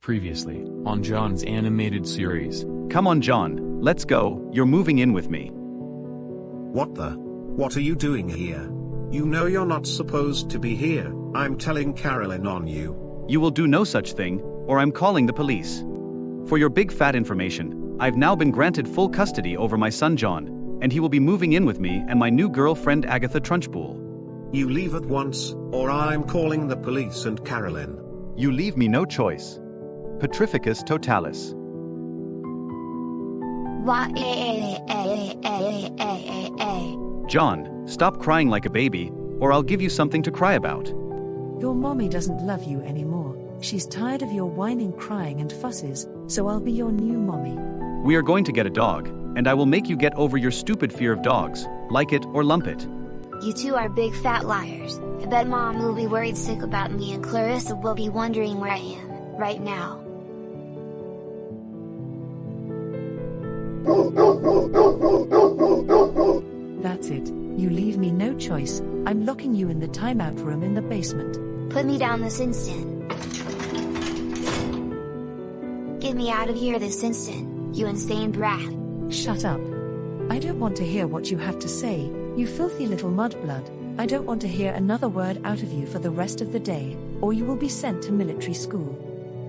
Previously, on John's animated series. Come on, John, let's go, you're moving in with me. What are you doing here? You know you're not supposed to be here. I'm telling Carolyn on you. You will do no such thing, or I'm calling the police. For your big fat information, I've now been granted full custody over my son John, and he will be moving in with me and my new girlfriend Agatha Trunchbull. You leave at once, or I'm calling the police and Carolyn. You leave me no choice. Petrificus totalis. John, stop crying like a baby, or I'll give you something to cry about. Your mommy doesn't love you anymore. She's tired of your whining, crying and fusses, so I'll be your new mommy. We are going to get a dog, and I will make you get over your stupid fear of dogs, like it or lump it. You two are big fat liars. I bet Mom will be worried sick about me and Clarissa will be wondering where I am, right now. That's it, you leave me no choice. I'm locking you in the timeout room in the basement. Put me down this instant. Get me out of here this instant, you insane brat. Shut up. I don't want to hear what you have to say, you filthy little mudblood. I don't want to hear another word out of you for the rest of the day, or you will be sent to military school.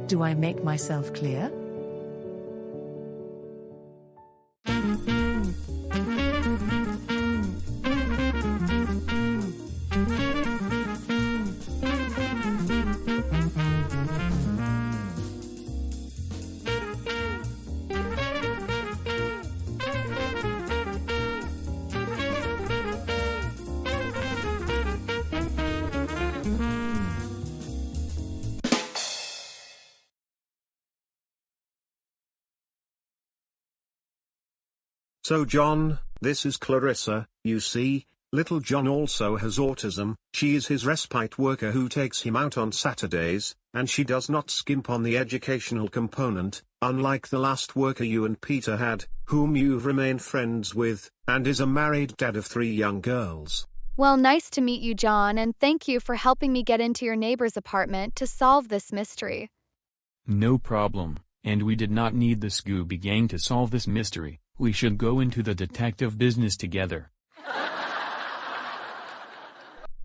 Do I make myself clear? So John, this is Clarissa. You see, little John also has autism. She is his respite worker who takes him out on Saturdays, and she does not skimp on the educational component, unlike the last worker you and Peter had, whom you've remained friends with, and is a married dad of 3 young girls. Well, nice to meet you, John, and thank you for helping me get into your neighbor's apartment to solve this mystery. No problem, and we did not need the Scooby Gang to solve this mystery. We should go into the detective business together.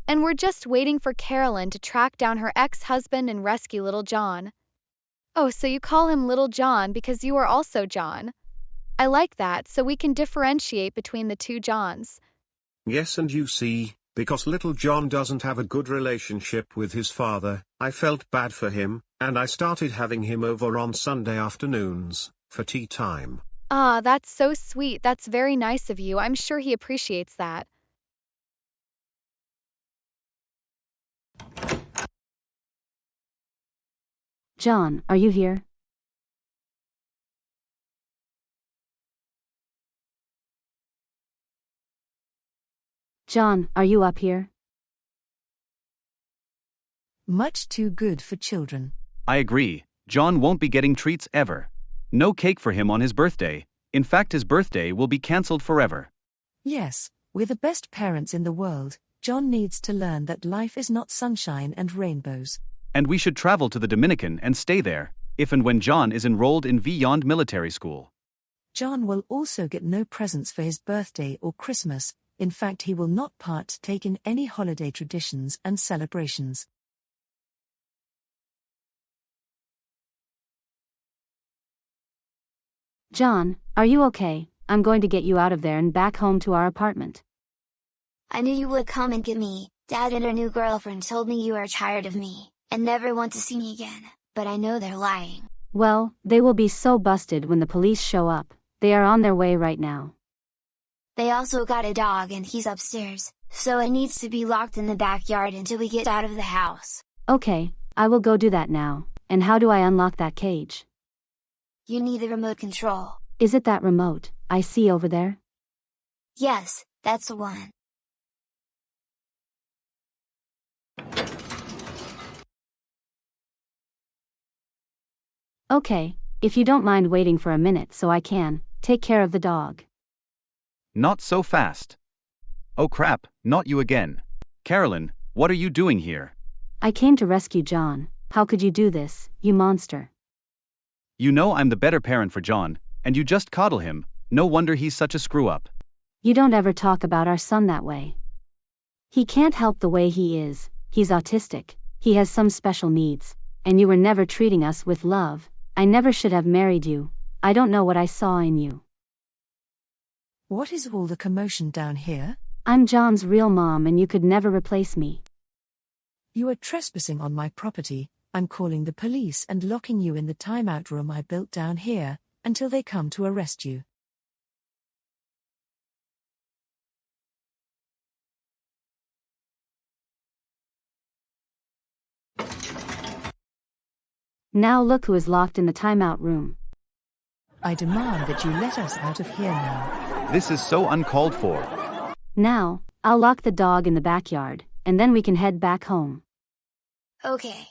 And we're just waiting for Carolyn to track down her ex-husband and rescue little John. Oh, so you call him Little John because you are also John. I like that, so we can differentiate between the two Johns. Yes, and you see, because little John doesn't have a good relationship with his father, I felt bad for him, and I started having him over on Sunday afternoons, for tea time. Ah, that's so sweet. That's very nice of you. I'm sure he appreciates that. John, are you here? John, are you up here? Much too good for children. I agree, John won't be getting treats ever. No cake for him on his birthday. In fact, his birthday will be cancelled forever. Yes, we're the best parents in the world. John needs to learn that life is not sunshine and rainbows. And we should travel to the Dominican and stay there, if and when John is enrolled in Beyond Military School. John will also get no presents for his birthday or Christmas. In fact, he will not partake in any holiday traditions and celebrations. John, are you okay? I'm going to get you out of there and back home to our apartment. I knew you would come and get me. Dad and her new girlfriend told me you are tired of me, and never want to see me again, but I know they're lying. Well, they will be so busted when the police show up. They are on their way right now. They also got a dog and he's upstairs, so it needs to be locked in the backyard until we get out of the house. Okay, I will go do that now. And how do I unlock that cage? You need the remote control. Is it that remote I see over there? Yes, that's the one. Okay, if you don't mind waiting for a minute so I can take care of the dog. Not so fast. Oh crap, not you again. Carolyn, what are you doing here? I came to rescue John. How could you do this, you monster? You know I'm the better parent for John, and you just coddle him. No wonder he's such a screw-up. You don't ever talk about our son that way. He can't help the way he is, he's autistic, he has some special needs, and you were never treating us with love. I never should have married you. I don't know what I saw in you. What is all the commotion down here? I'm John's real mom and you could never replace me. You are trespassing on my property. I'm calling the police and locking you in the timeout room I built down here, until they come to arrest you. Now look who is locked in the timeout room. I demand that you let us out of here now. This is so uncalled for. Now, I'll lock the dog in the backyard, and then we can head back home. Okay.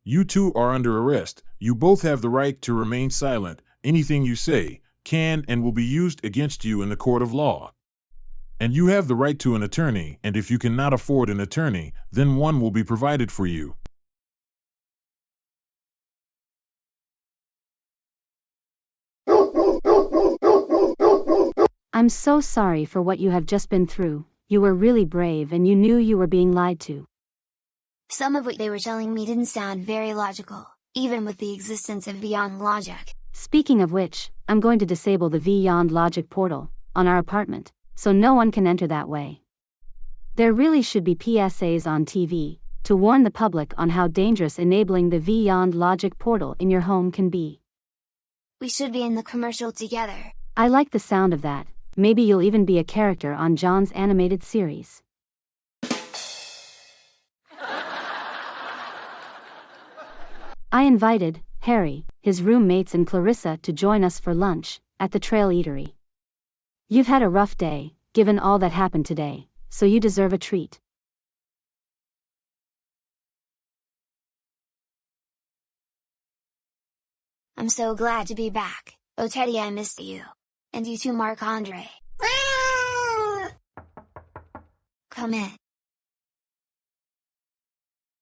You two are under arrest. You both have the right to remain silent. Anything you say can and will be used against you in the court of law. And you have the right to an attorney, and if you cannot afford an attorney, then one will be provided for you. I'm so sorry for what you have just been through. You were really brave and you knew you were being lied to. Some of what they were telling me didn't sound very logical, even with the existence of Beyond Logic. Speaking of which, I'm going to disable the Beyond Logic portal on our apartment, so no one can enter that way. There really should be PSAs on TV to warn the public on how dangerous enabling the Beyond Logic portal in your home can be. We should be in the commercial together. I like the sound of that. Maybe you'll even be a character on John's animated series. I invited Harry, his roommates and Clarissa to join us for lunch at the Trail Eatery. You've had a rough day, given all that happened today, so you deserve a treat. I'm so glad to be back. Oh Teddy, I missed you. And you too, Marc-Andre. Come in.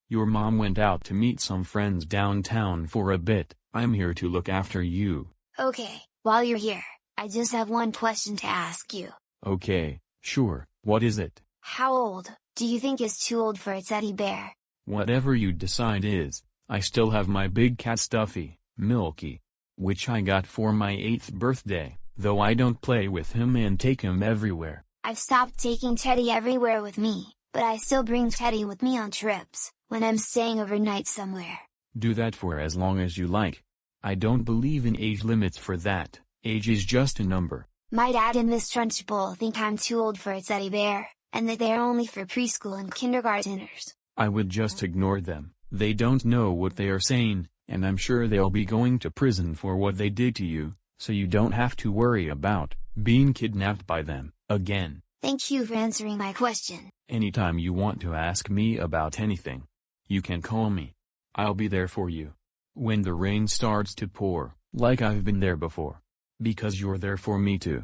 Your mom went out to meet some friends downtown for a bit. I'm here to look after you. Okay, while you're here, I just have one question to ask you. Okay, sure, what is it? How old do you think is too old for a teddy bear? Whatever you decide is. I still have my big cat Stuffy, Milky, which I got for my 8th birthday, though I don't play with him and take him everywhere. I've stopped taking Teddy everywhere with me, but I still bring Teddy with me on trips, when I'm staying overnight somewhere. Do that for as long as you like. I don't believe in age limits for that. Age is just a number. My dad and Miss Trunchbull think I'm too old for a teddy bear, and that they're only for preschool and kindergarteners. I would just ignore them. They don't know what they are saying, and I'm sure they'll be going to prison for what they did to you, so you don't have to worry about being kidnapped by them again. Thank you for answering my question. Anytime you want to ask me about anything, you can call me. I'll be there for you. When the rain starts to pour, like I've been there before. Because you're there for me too.